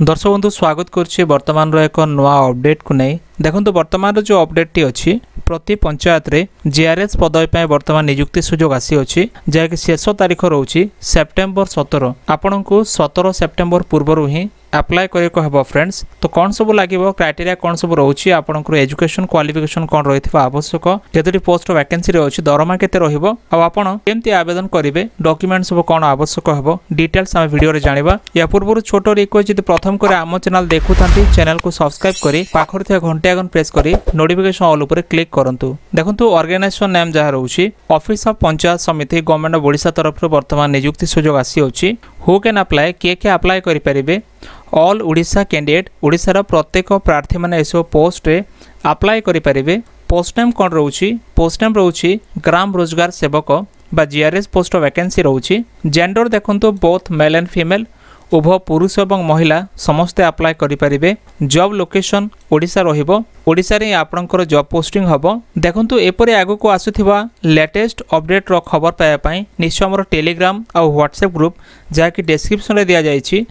दर्शक बंधु स्वागत करुच्चे वर्तमान एक नवा अपडेट को नहीं देखो वर्तमान जो अपडेट टी अच्छी प्रति पंचायत रे जीआरएस पदवी वर्तमान नियुक्ति सुजोग आसी अच्छी जहाँकि शेष तारीख रोचे सेप्टेम्बर 17 आपण को 17 सेप्टेम्बर पूर्व ही अप्लाई करब फ्रेंड्स। तो कौन सब लगे क्राइटेरिया कौन सब रोचे आपंकर एजुकेशन क्वालिफिकेशन कौन रही आवश्यक केतोटी पोस्ट वैकेंसी अच्छी दरमा केते रहिबो आपण केमती आवेदन करेंगे डॉक्यूमेंट सब कौन आवश्यक हम डिटेल्स आम वीडियो जाना या पूर्व छोट रिक्वेस्ट यदि प्रथम कर आम चैनल देखुं चैनल को सब्सक्राइब करी पाखर घंटे आगन प्रेस करी नोटिफिकेशन ऑल उपर क्लिक करंतु। देखंतु ऑर्गेनाइजेशन नेम जहाँ रोचे ऑफिस ऑफ पंचायत समिति गवर्नमेंट ऑफ ओडिशा तरफ वर्तमान नियुक्ति सुजोग आसी अछि। हु कैन अप्लाई किए अप्लाई करि परिबे ऑल ओडिशा कैंडिडेट ओडिशार प्रत्येक प्रार्थी मैंने एसब पोस्ट रे अप्लाई करि परिबे। पोस्ट नेम कौन रोचे पोस्ट नेम रोचे ग्राम रोजगार सेवक बा जीआरएस पोस्ट वैकेंसी रोचे। जेंडर देखंतु बोथ मेल एंड फीमेल उभय पुरुष और महिला समस्ते अप्लाई करें। जॉब लोकेशन ओडिशा रहिबो ओडिशा रे आपनकर जॉब पोस्टिंग हबो। देखंतु एपरे आगो को आसुथिबा लेटेस्ट अपडेट रो खबर पाया पई निश्चय हमर टेलीग्राम और व्हाट्सएप ग्रुप जाकि डिस्क्रिप्शन रे दिया जायछि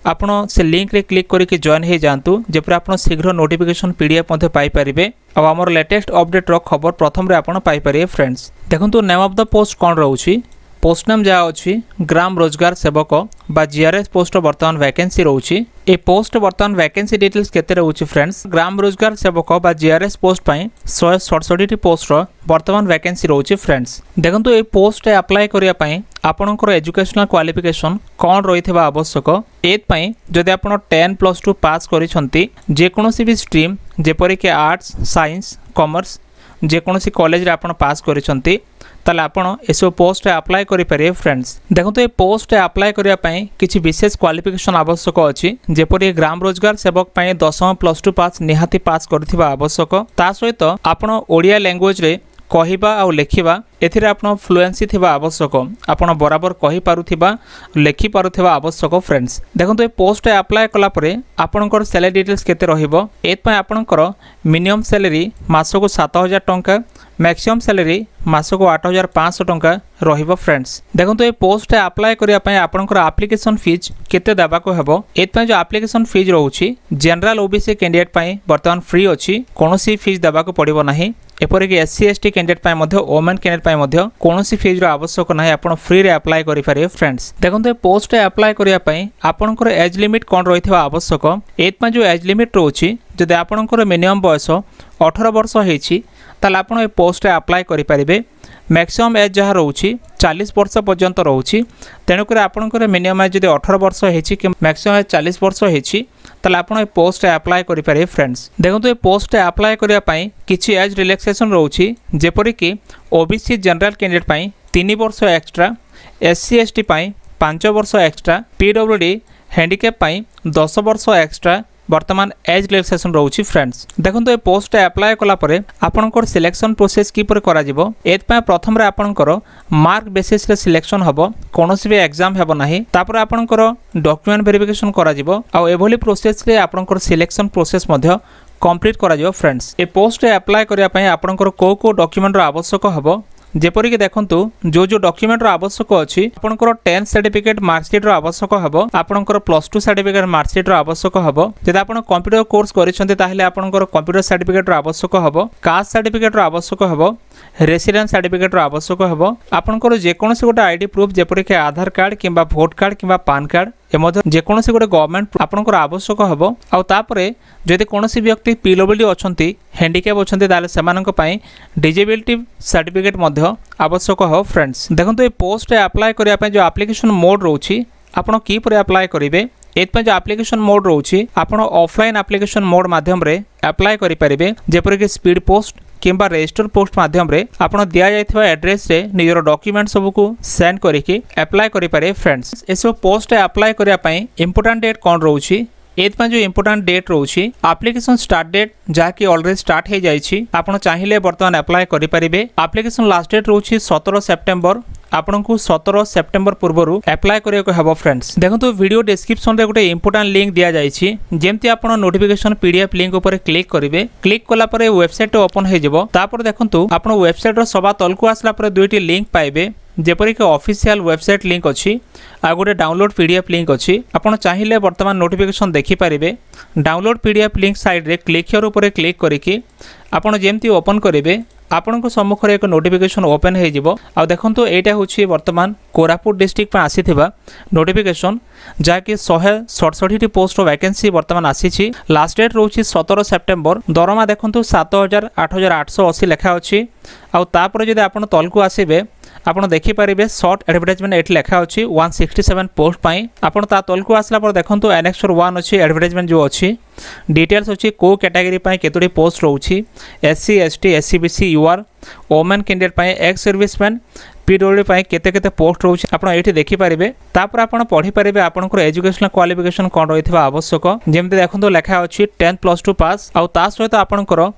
आपण से लिंक रे क्लिक करके जॉइन हो जातु जेपर आपण शीघ्र नोटिफिकेशन पीडीएफ मध्ये पाई परिबे और हमर लेटेस्ट अपडेट रो खबर प्रथम रे आपण पाई परिबे फ्रेंड्स। देखंतु नेम ऑफ द पोस्ट कौन रोची पोस्ट नेम जहाँ अच्छी ग्राम रोजगार सेवक बा जीआरएस पोस्ट वर्तमान वैकेंसी रोची। ए पोस्ट वर्तमान वैकेंसी डिटेल्स केते रोची फ्रेंड्स ग्राम रोजगार सेवक बा जीआरएस पोस्ट पई 167 पोस्ट रो वर्तमान वैकेंसी रोची फ्रेंड्स। देखंतु ए पोस्ट अप्लाई करिया पई आपनकर एजुकेशनल क्वालिफिकेशन कौन रही आवश्यक एत पई जदि आपण 10+2 पास करिसंती जेकोनोसी भी स्ट्रीम जेपरि के आर्ट्स साइंस कॉमर्स जेकोनोसी कॉलेज रे आपण पास करिसंती ताले आपण एसो पोस्ट अप्लाई करि परिबे फ्रेंड्स। देखंतु ए पोस्ट अप्लाई करिया पई किछि विशेष क्वालिफिकेशन आवश्यक अछि जेपरि ग्राम रोजगार सेवक पई 10+2 पास निहाती पास करथिबा आवश्यक ता सहित आपण ओडिया लैंग्वेज रे कहिबा आ लेखिबा एथिरे आपण फ्लुएंसी थिबा आवश्यक आपण बराबर कहि पारुथिबा लेखि पारुथिबा आवश्यक फ्रेंड्स। देखंतु ए पोस्ट अप्लाई कला परे आपणकर सैलरी डिटेल्स केते रहिबो एत पय आपणकर मिनिमम सैलरी मासको 7000 टंका मैक्सिमम सैलरी मासको 8500 टंका रहिबो फ्रेंड्स। देखंतु ए पोस्ट अप्लाई करिया पय आपणकर एप्लीकेशन फीस केते देबा को हेबो एत पय जो एप्लीकेशन फीस रहउची जनरल ओबीसी कैंडिडेट पय वर्तमान फ्री अछि कोनोसी फीस देबा को पड़िबो नाही एपरि कि एससी एसटी कैंडिडेट पय मध्ये वुमेन कैंडिडेट पय मध्ये कोनोसी फीस रो आवश्यक नाही आपण फ्री रे अप्लाई करि पारे फ्रेंड्स। देखंतु ए पोस्ट अप्लाई करिया पय आपणकर एज लिमिट कोन रहिथबा आवश्यक एत पय जो एज लिमिट रहउची जदि आपणकर मिनिमम बयस 18 वर्ष हेछि ताले आपण ए पोस्ट अप्लाई करि परिबे। मैक्सिमम एज जहाँ रोची 40 वर्ष पर्यंत रोची तेणुक आपंकर मिनिमम एज जब 18 वर्ष होती कि मैक्सिमम एज 40 वर्ष होती ताले आपण ए पोस्ट अप्लाई करि पारे फ्रेंड्स। देखो ये पोस्ट अप्लाई करिया पई किछि एज रिलैक्सेशन रोची जेपरि कि ओबीसी जनरल कैंडिडेट पई 3 वर्ष एक्स्ट्रा एससी एसटी पई 5 वर्ष एक्स्ट्रा पीडब्ल्यूडी हैंडिकैप पई 10 वर्ष एक्स्ट्रा वर्तमान एज रिलैक्सेशन रोची फ्रेंड्स। देखो ये पोस्ट अप्लाई कला परे आपनकर सिलेक्शन प्रोसेस किपर करा जिवो एत पय प्रथम रे आपनकर मार्क बेसिस रे सिलेक्शन हबो कोनोसी भी एग्जाम हेबो नाही तापर आपनकर डॉक्यूमेंट वेरिफिकेशन करा जिवो आ एभली प्रोसेस रे आपनकर सिलेक्शन प्रोसेस मध्ये कंप्लीट करा जिवो फ्रेंड्स। ए पोस्ट अप्लाई करिया पय आपनकर को डॉक्यूमेंट रो आवश्यक हबो जेपरि कि देखंतु जो डॉक्यूमेंट रो आवश्यक अछि आपनकर 10th सर्टिफिकेट मार्कशीट रो आवश्यक हबो आपनकर +2 सर्टिफिकेट मार्कशीट रो आवश्यक हबो जदि आपण कंप्यूटर कोर्स करिसंते ताहले आपनकर कंप्यूटर सर्टिफिकेट रो आवश्यक हबो कास्ट सर्टिफिकेट रो आवश्यक हबो रेसिडेंस सर्टिफिकेट रो आवश्यक हबो आपनकर जे कोनोसी गोटे आईडी प्रूफ जेपरि कि आधार कार्ड किबा वोट कार्ड किबा पान कार्ड एमध्य जेकोसी गोटे गवर्नमेंट आपनकर आवश्यक हबो आ तापरे जदि कोनोसी व्यक्ति पीडब्ल्यूडी अछंती हैंडिकैप अछंती ताले सेमानक पई डिजेबिलिटी सर्टिफिकेट मध्य आवश्यक हो फ्रेंड्स। देखंतु ए पोस्ट अप्लाई करिया पई जो एप्लीकेशन मोड रोची आपण की पर अप्लाई करिवे एत पय जो एप्लीकेशन मोड रोची आपण ऑफलाइन एप्लीकेशन मोड माध्यम रे अप्लाई करि परिबे जेपर कि स्पीड पोस्ट किंबा रजिस्टर पोस्ट माध्यम रे आपण दिया जायथिबा एड्रेस रे निजर डॉक्यूमेंट सब को सेंड करिके अप्लाई करि पारे फ्रेंड्स। एसो पोस्ट अप्लाई करिया पई इंपोर्टेंट डेट कोन रोची एत पय जो इंपोर्टेंट डेट रोची एप्लीकेशन स्टार्ट डेट जाकी ऑलरेडी स्टार्ट हे जायछि आपण चाहिले वर्तमान अप्लाई करि परिबे। एप्लीकेशन लास्ट डेट रोची 17 सेप्टेम्बर आपनको 17 सेप्टेम्बर पूर्व अप्लाई करिया हबो फ्रेंड्स। देखंतु वीडियो डिस्क्रिप्शन रे गोटे इंपोर्टेंट लिंक दिया जायछि जेमति आपण नोटिफिकेशन पीडीएफ लिंक ऊपर क्लिक करिवे। क्लिक कला परे वेबसाइट ओपन हे जबो। तापर देखंतु आपण वेबसाइट रो सभा तलकु आसला परे दुईटी लिंक पाइबे जेपरिक ऑफिशियल वेबसाइट लिंक अच्छी आ गोटे डाउनलोड पीडीएफ लिंक अच्छी। आपण चाहिए वर्तमान नोटिफिकेशन देखिपारे डाउनलोड पीडीएफ लिंक साइड रे क्लिक हियर ऊपर क्लिक करिकी आपण जेमती ओपन करेंगे आपनको सम्मुख एक नोटिफिकेशन ओपन हो जिवो। आ देखंतु एटा होछि वर्तमान कोरापुट डिस्ट्रिक्ट पर आसीथिबा नोटिफिकेशन जाकि 167 पोस्ट वैकेंसी वर्तमान आसीछि। लास्ट डेट रोछि 17 सेप्टेम्बर। दरमा देखंतु 7000 8880 लेखा अछि। आ तापर जदि आपण तलकु आसीबे आपण देखि परिबे शॉर्ट एडवर्टाइजमेंट एठी लेखा अछि 167 पोस्ट पई। आपण ता तलकु आसला पर देखंतु एनेक्स 1 अछि एडवर्टाइजमेंट जो अछि डिटेल्स अछि को कैटेगरी पई केतोडी पोस्ट रहउछि SC ST SEBC UR women candidate पई एक्स सर्विसमैन पीडब्ल्यू पई केते केते पोस्ट रहउछि आपण एठी देखि परिबे। तापर आपण पढि परिबे आपनकर एजुकेशनल क्वालिफिकेशन कोन रहितबा आवश्यक जेमते देखंतु लेखा अछि 10+2 पास। आ ता सहित आपनकर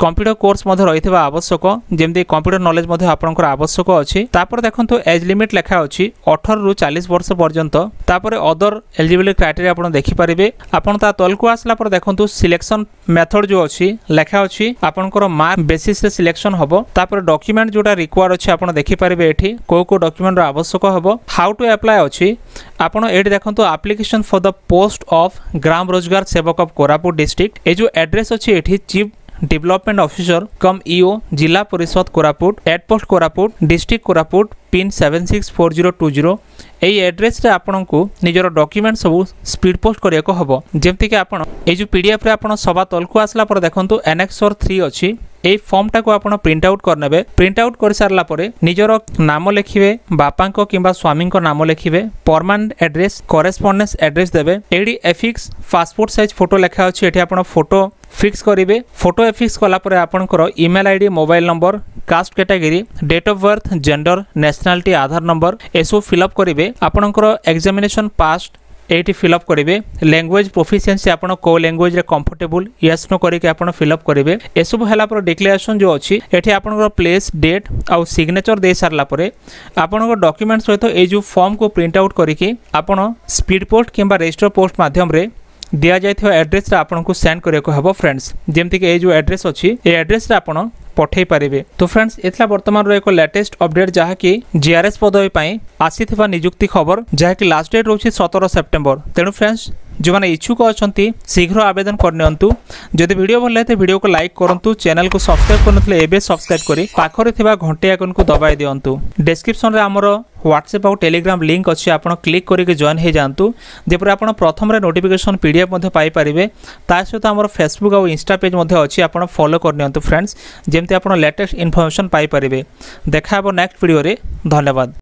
कंप्यूटर कोर्स मध्य रही आवश्यक जमती कंप्यूटर नॉलेज मध्य आपनकर आवश्यक अछि। तापर देखंतु एज लिमिट लेखा अछि 18 रु 40 वर्ष पर्यंत। तापर अदर एलिजिबिलिटी क्राइटेरिया आपण देखि परिबे। आपण ता तलकु आसला पर देखंतु सिलेक्शन मेथड जो अछि लेखा अछि आपनकर मार्क बेसिस रे सिलेक्शन हबो। तापर डॉक्यूमेंट जोटा रिक्वायर अछि आपण देखि परिबे एठी को डॉक्यूमेंट रो आवश्यक हबो। हाउ टू अप्लाई अछि आपण एठी देखंतु application for the post of Gram Rozgar Sevak of Koraput district. ए जो एड्रेस अछि एठी chief development officer cum EO जिला परिषद Koraput at post Koraput district Koraput pin 764020 एई एड्रेस रे आपन को निजर डॉक्यूमेंट सब स्पीड पोस्ट करिया को हबो। जेमति कि आपन ए जो पीडीएफ रे आपन सभा तलकु आसला पर देखंतु एनेक्स 3 अछि। ए फॉर्म टा को आपन प्रिंट आउट करनेबे। प्रिंट आउट कर सारला परे निजर नाम लिखिबे बापांको किंबा स्वामींको नाम लिखिबे परमानेंट एड्रेस करेस्पोंडेंस एड्रेस देबे। एडी एफिक्स पासपोर्ट साइज फोटो लेखा अछि एठी आपन फोटो फिक्स करिवे। फोटो एफिक्स कला परे आपनकर email ID mobile number caste category date of birth gender nationality Aadhaar number एसो फिल अप करिवे। आपनकर एग्जामिनेशन पास एटी फिल अप करिवे। लैंग्वेज प्रोफिशिएंसी आपण को लैंग्वेज रे कंफर्टेबल यस नो करिके आपण फिल अप करिवे। एसब हला पर डिक्लेरेशन जो अछि एठी आपनकर प्लेस डेट आ सिग्नेचर दे सारला परे आपनकर डॉक्यूमेंट सहित ए जो फॉर्म को प्रिंट आउट करिके आपण स्पीड पोस्ट किंबा रजिस्टर पोस्ट माध्यम रे दिया जायथिबा एड्रेस रे आपन को सेंड करिया को हबो फ्रेंड्स। जेमति कि ए जो एड्रेस अछि ए एड्रेस रे आपन पठै पारिबे। तो फ्रेंड्स एथला वर्तमान रो एक लेटेस्ट अपडेट जहा कि जीआरएस पदवी पई आसीथिबा नियुक्ति खबर जहा कि लास्ट डेट रोछि 17 सेप्टेम्बर। तेनु फ्रेंड्स जो माने इच्छुक अछंती शीघ्र आवेदन करनियंतु। जदि वीडियो भल लागे वीडियो को लाइक करंतु चैनल को सब्सक्राइब करनथले एबे सब्सक्राइब करी पाखरे थिबा घंटी आइकन को दबाई दियंतु। डिस्क्रिप्शन रे हमरो व्हाट्सएप और टेलीग्राम लिंक अच्छी आप क्लिक करके जॉइन हो जातु जेपर आप प्रथम नोटिफिकेशन पीडीएफ पाई पारे। ता सहित आम फेसबुक और इंस्टा पेज अच्छी आप फॉलो करनियंतु फ्रेंड्स जेमती आप लेटेस्ट इनफॉरमेशन पाई पारे। देखा नेक्स्ट वीडियो रे। धन्यवाद।